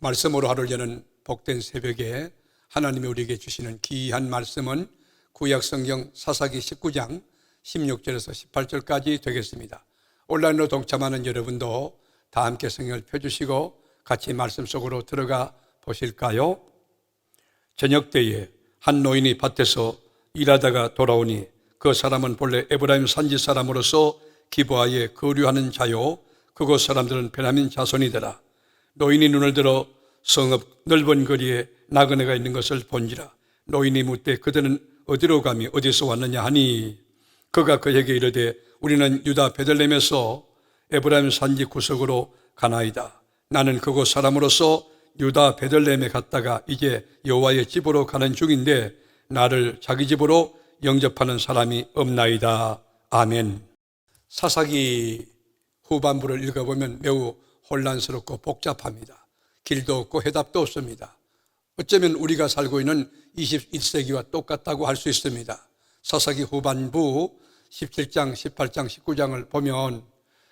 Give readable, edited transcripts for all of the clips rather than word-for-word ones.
말씀으로 하루를 여는 복된 새벽에 하나님이 우리에게 주시는 귀한 말씀은 구약성경 사사기 19장 16절에서 18절까지 되겠습니다. 온라인으로 동참하는 여러분도 다 함께 성경을 펴주시고 같이 말씀 속으로 들어가 보실까요? 저녁 때에 한 노인이 밭에서 일하다가 돌아오니 그 사람은 본래 에브라임 산지 사람으로서 기브아에 거류하는 자요, 그곳 사람들은 베냐민 자손이더라. 노인이 눈을 들어 성읍 넓은 거리에 나그네가 있는 것을 본지라. 노인이 묻되 그들은 어디로 가며 어디서 왔느냐 하니, 그가 그에게 이르되 우리는 유다 베들레헴에서 에브라임 산지 구석으로 가나이다. 나는 그곳 사람으로서 유다 베들레헴에 갔다가 이제 여호와의 집으로 가는 중인데 나를 자기 집으로 영접하는 사람이 없나이다. 아멘. 사사기 후반부를 읽어보면 매우 혼란스럽고 복잡합니다. 길도 없고 해답도 없습니다. 어쩌면 우리가 살고 있는 21세기와 똑같다고 할 수 있습니다. 사사기 후반부 17장, 18장, 19장을 보면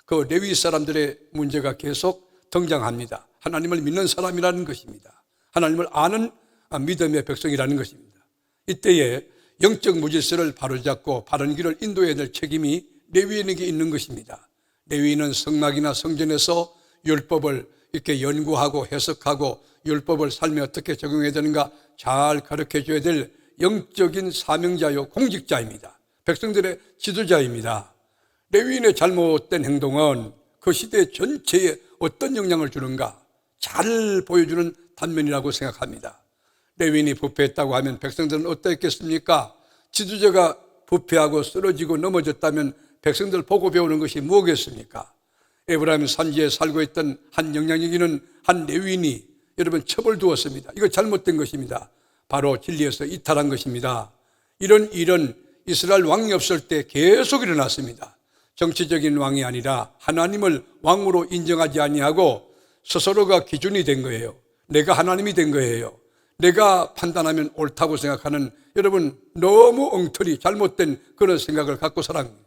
그 레위 사람들의 문제가 계속 등장합니다. 하나님을 믿는 사람이라는 것입니다. 하나님을 아는 믿음의 백성이라는 것입니다. 이때에 영적 무질서를 바로잡고 바른 길을 인도해야 될 책임이 레위인에게 있는 것입니다. 레위인은 성막이나 성전에서 율법을 이렇게 연구하고 해석하고 율법을 삶에 어떻게 적용해야 되는가 잘 가르쳐줘야 될 영적인 사명자요 공직자입니다. 백성들의 지도자입니다. 레위인의 잘못된 행동은 그 시대 전체에 어떤 영향을 주는가 잘 보여주는 단면이라고 생각합니다. 레위인이 부패했다고 하면 백성들은 어떠했겠습니까? 지도자가 부패하고 쓰러지고 넘어졌다면 백성들 보고 배우는 것이 무엇이겠습니까? 에브라임 산지에 살고 있던 한 영향력 있는 한 레위인이 여러분 첩을 두었습니다. 이거 잘못된 것입니다. 바로 진리에서 이탈한 것입니다. 이런 일은 이스라엘 왕이 없을 때 계속 일어났습니다. 정치적인 왕이 아니라 하나님을 왕으로 인정하지 아니하고 스스로가 기준이 된 거예요. 내가 하나님이 된 거예요. 내가 판단하면 옳다고 생각하는 여러분 너무 엉터리 잘못된 그런 생각을 갖고 살았습니다.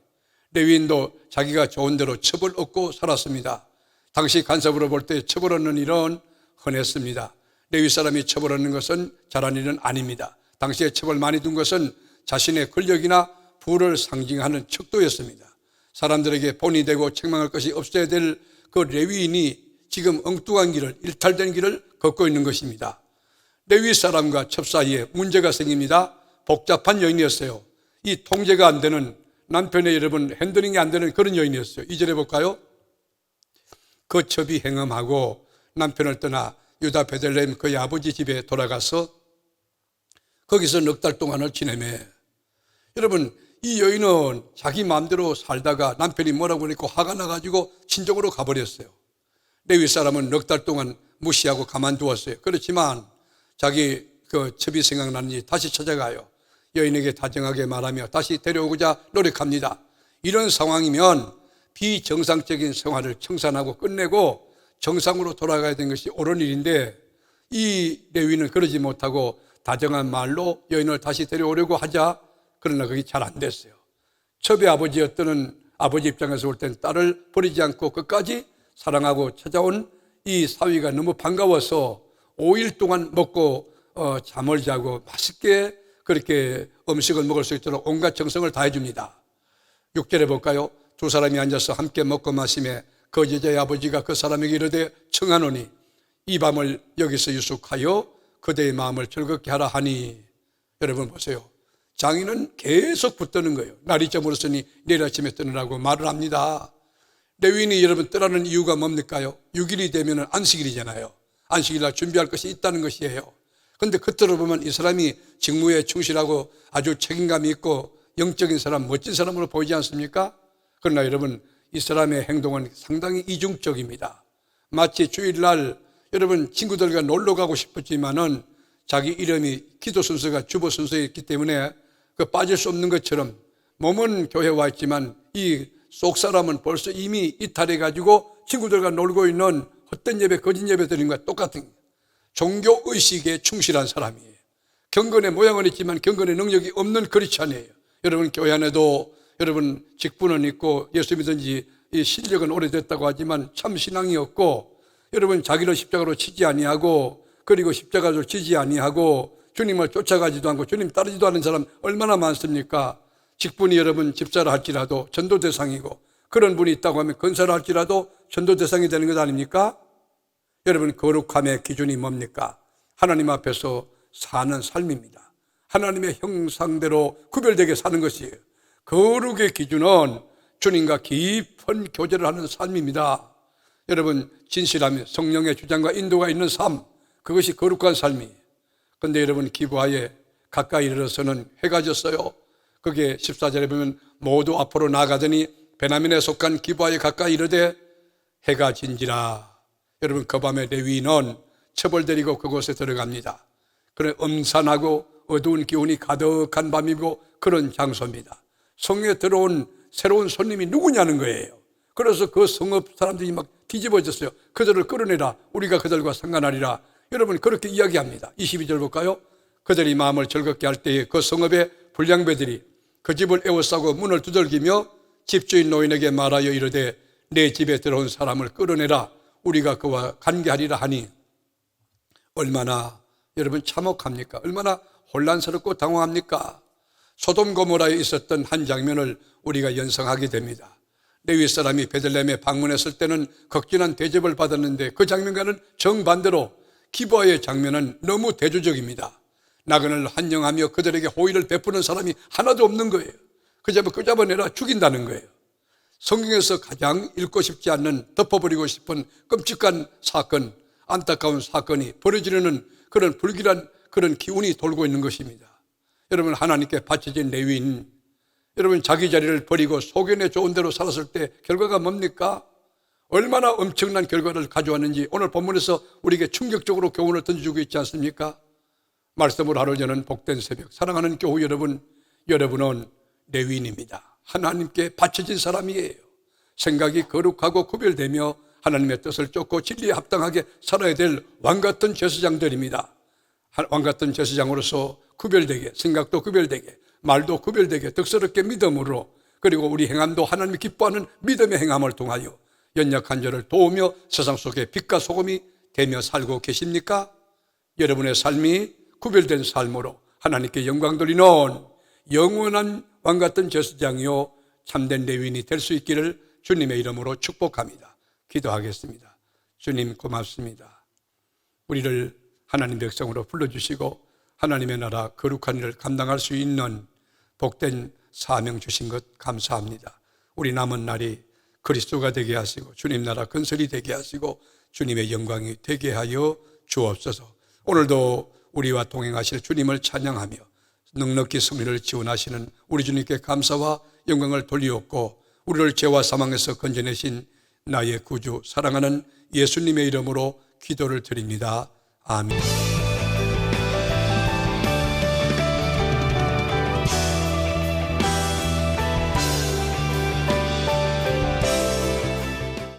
레위인도 자기가 좋은 대로 첩을 얻고 살았습니다. 당시 간섭으로 볼 때 첩을 얻는 일은 흔했습니다. 레위 사람이 첩을 얻는 것은 잘한 일은 아닙니다. 당시에 첩을 많이 둔 것은 자신의 권력이나 부를 상징하는 척도였습니다. 사람들에게 본이 되고 책망할 것이 없어야 될 그 레위인이 지금 엉뚱한 길을, 일탈된 길을 걷고 있는 것입니다. 레위 사람과 첩 사이에 문제가 생깁니다. 복잡한 여인이었어요. 이 통제가 안 되는 남편의 여러분 핸들링이 안 되는 그런 여인이었어요. 2절에 볼까요? 그 첩이 행음하고 남편을 떠나 유다 베들레헴 그의 아버지 집에 돌아가서 거기서 넉 달 동안을 지내매. 여러분 이 여인은 자기 마음대로 살다가 남편이 뭐라고 하니까 화가 나가지고 친정으로 가버렸어요. 레위 사람은 넉 달 동안 무시하고 가만두었어요. 그렇지만 자기 그 첩이 생각나는지 다시 찾아가요. 여인에게 다정하게 말하며 다시 데려오고자 노력합니다. 이런 상황이면 비정상적인 생활을 청산하고 끝내고 정상으로 돌아가야 되는 것이 옳은 일인데 이 레위는 그러지 못하고 다정한 말로 여인을 다시 데려오려고 하자. 그러나 그게 잘 안 됐어요. 첩의 아버지였던 아버지 입장에서 볼 땐 딸을 버리지 않고 끝까지 사랑하고 찾아온 이 사위가 너무 반가워서 5일 동안 먹고 잠을 자고 맛있게 그렇게 음식을 먹을 수 있도록 온갖 정성을 다해 줍니다. 6절에 볼까요? 두 사람이 앉아서 함께 먹고 마시며 그 여자의 아버지가 그 사람에게 이르되 청하노니 이 밤을 여기서 유숙하여 그대의 마음을 즐겁게 하라 하니. 여러분 보세요. 장인은 계속 붙드는 거예요. 날이 저물었으니 내일 아침에 떠나라고 말을 합니다. 레위인이 여러분 떠나는 이유가 뭡니까요? 6일이 되면 안식일이잖아요. 안식일날 준비할 것이 있다는 것이에요. 그런데 겉으로 보면 이 사람이 직무에 충실하고 아주 책임감이 있고 영적인 사람, 멋진 사람으로 보이지 않습니까? 그러나 여러분 이 사람의 행동은 상당히 이중적입니다. 마치 주일날 여러분 친구들과 놀러 가고 싶었지만은 자기 이름이 기도 순서가 주보 순서에 있기 때문에 그 빠질 수 없는 것처럼 몸은 교회에 와 있지만 이 속 사람은 벌써 이미 이탈해가지고 친구들과 놀고 있는 헛된 예배, 거짓 예배 드리는 것과 똑같은 거예요. 종교의식에 충실한 사람이에요. 경건의 모양은 있지만 경건의 능력이 없는 크리스찬이에요. 여러분 교회 안에도 여러분 직분은 있고 예수 믿은 지 이 실력은 오래됐다고 하지만 참 신앙이 없고 여러분, 자기를 십자가로 치지 아니하고, 그리고 십자가로 치지 아니하고 주님을 쫓아가지도 않고 주님 따르지도 않은 사람 얼마나 많습니까? 직분이 여러분 집사라 할지라도 전도 대상이고, 그런 분이 있다고 하면 건사라 할지라도 전도 대상이 되는 것 아닙니까? 여러분, 거룩함의 기준이 뭡니까? 하나님 앞에서 사는 삶입니다. 하나님의 형상대로 구별되게 사는 것이에요. 거룩의 기준은 주님과 깊은 교제를 하는 삶입니다. 여러분, 진실함이 성령의 주장과 인도가 있는 삶, 그것이 거룩한 삶이에요. 그런데 여러분, 기브아에 가까이 이르러서는 해가 졌어요. 거기에 14절에 보면 모두 앞으로 나가더니 베냐민에 속한 기브아에 가까이 이르되 해가 진지라. 여러분, 그 밤에 레위인은 첩을 데리고 그곳에 들어갑니다. 그런 음산하고 어두운 기운이 가득한 밤이고 그런 장소입니다. 성에 들어온 새로운 손님이 누구냐는 거예요. 그래서 그 성읍 사람들이 막 뒤집어졌어요. 그들을 끌어내라. 우리가 그들과 상관하리라. 여러분, 그렇게 이야기합니다. 22절 볼까요? 그들이 마음을 즐겁게 할 때에 그 성읍의 불량배들이 그 집을 에워싸고 문을 두들기며 집주인 노인에게 말하여 이르되 내 집에 들어온 사람을 끌어내라. 우리가 그와 관계하리라 하니, 얼마나 여러분 참혹합니까? 얼마나 혼란스럽고 당황합니까? 소돔 고모라에 있었던 한 장면을 우리가 연상하게 됩니다. 레위 사람이 베들레헴에 방문했을 때는 극진한 대접을 받았는데, 그 장면과는 정반대로 기브아의 장면은 너무 대조적입니다. 나그네를 환영하며 그들에게 호의를 베푸는 사람이 하나도 없는 거예요. 끄잡아내라, 죽인다는 거예요. 성경에서 가장 읽고 싶지 않는, 덮어버리고 싶은 끔찍한 사건, 안타까운 사건이 벌어지려는 그런 불길한 그런 기운이 돌고 있는 것입니다. 여러분, 하나님께 바쳐진 레위인, 여러분, 자기 자리를 버리고 소견에 좋은 대로 살았을 때 결과가 뭡니까? 얼마나 엄청난 결과를 가져왔는지 오늘 본문에서 우리에게 충격적으로 교훈을 던져주고 있지 않습니까? 말씀을 하루 저는 복된 새벽, 사랑하는 교우 여러분, 여러분은 레위인입니다. 하나님께 바쳐진 사람이에요. 생각이 거룩하고 구별되며 하나님의 뜻을 쫓고 진리에 합당하게 살아야 될 왕같은 제사장들입니다. 왕같은 제사장으로서 구별되게, 생각도 구별되게, 말도 구별되게, 덕스럽게 믿음으로, 그리고 우리 행함도 하나님이 기뻐하는 믿음의 행함을 통하여 연약한 자를 도우며 세상 속에 빛과 소금이 되며 살고 계십니까? 여러분의 삶이 구별된 삶으로 하나님께 영광 돌리는 영원한 왕같은 제사장이요 참된 레위인이 될 수 있기를 주님의 이름으로 축복합니다. 기도하겠습니다. 주님, 고맙습니다. 우리를 하나님 백성으로 불러주시고 하나님의 나라 거룩한 일을 감당할 수 있는 복된 사명 주신 것 감사합니다. 우리 남은 날이 그리스도가 되게 하시고 주님 나라 건설이 되게 하시고 주님의 영광이 되게 하여 주옵소서. 오늘도 우리와 동행하실 주님을 찬양하며 넉넉히 승리를 지원하시는 우리 주님께 감사와 영광을 돌리옵고, 우리를 죄와 사망에서 건져내신 나의 구주 사랑하는 예수님의 이름으로 기도를 드립니다. 아멘.